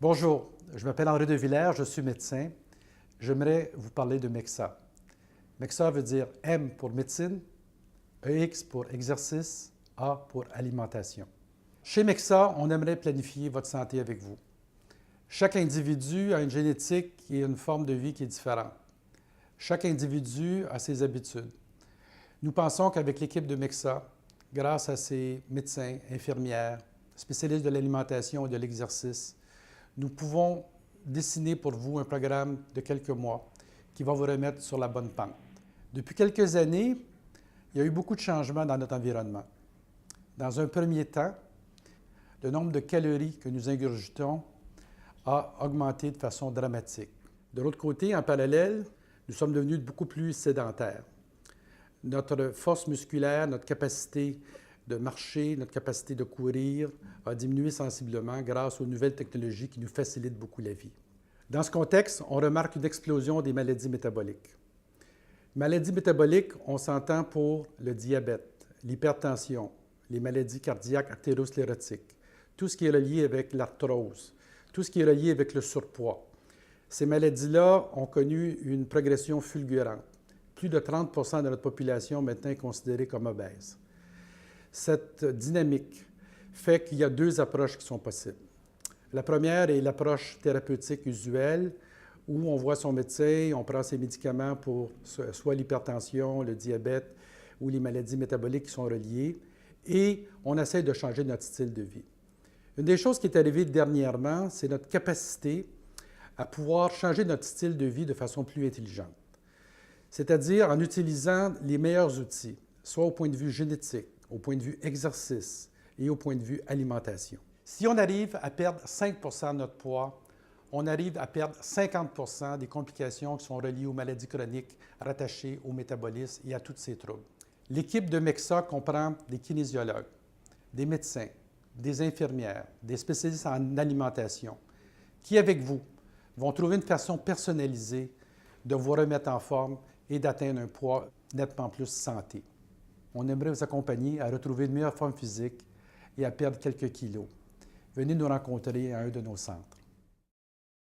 Bonjour, je m'appelle Henri de Villers, je suis médecin. J'aimerais vous parler de MEXA. MEXA veut dire M pour médecine, EX pour exercice, A pour alimentation. Chez MEXA, on aimerait planifier votre santé avec vous. Chaque individu a une génétique et une forme de vie qui est différente. Chaque individu a ses habitudes. Nous pensons qu'avec l'équipe de MEXA, grâce à ses médecins, infirmières, spécialistes de l'alimentation et de l'exercice, nous pouvons dessiner pour vous un programme de quelques mois qui va vous remettre sur la bonne pente. Depuis quelques années, il y a eu beaucoup de changements dans notre environnement. Dans un premier temps, le nombre de calories que nous ingurgitons a augmenté de façon dramatique. De l'autre côté, en parallèle, nous sommes devenus beaucoup plus sédentaires. Notre force musculaire, notre capacité de marcher, notre capacité de courir a diminué sensiblement grâce aux nouvelles technologies qui nous facilitent beaucoup la vie. Dans ce contexte, on remarque une explosion des maladies métaboliques. Maladies métaboliques, on s'entend pour le diabète, l'hypertension, les maladies cardiaques artériosclérotiques, tout ce qui est relié avec l'arthrose, tout ce qui est relié avec le surpoids. Ces maladies-là ont connu une progression fulgurante. Plus de 30 de notre population maintenant est considérée comme obèse. Cette dynamique fait qu'il y a deux approches qui sont possibles. La première est l'approche thérapeutique usuelle, où on voit son médecin, on prend ses médicaments pour soit l'hypertension, le diabète ou les maladies métaboliques qui sont reliées, et on essaie de changer notre style de vie. Une des choses qui est arrivée dernièrement, c'est notre capacité à pouvoir changer notre style de vie de façon plus intelligente. C'est-à-dire en utilisant les meilleurs outils, soit au point de vue génétique, au point de vue exercice et au point de vue alimentation. Si on arrive à perdre 5 de notre poids, on arrive à perdre 50 des complications qui sont reliées aux maladies chroniques rattachées au métabolisme et à tous ces troubles. L'équipe de MEXA comprend des kinésiologues, des médecins, des infirmières, des spécialistes en alimentation, qui, avec vous, vont trouver une façon personnalisée de vous remettre en forme et d'atteindre un poids nettement plus santé. On aimerait vous accompagner à retrouver une meilleure forme physique et à perdre quelques kilos. Venez nous rencontrer à un de nos centres.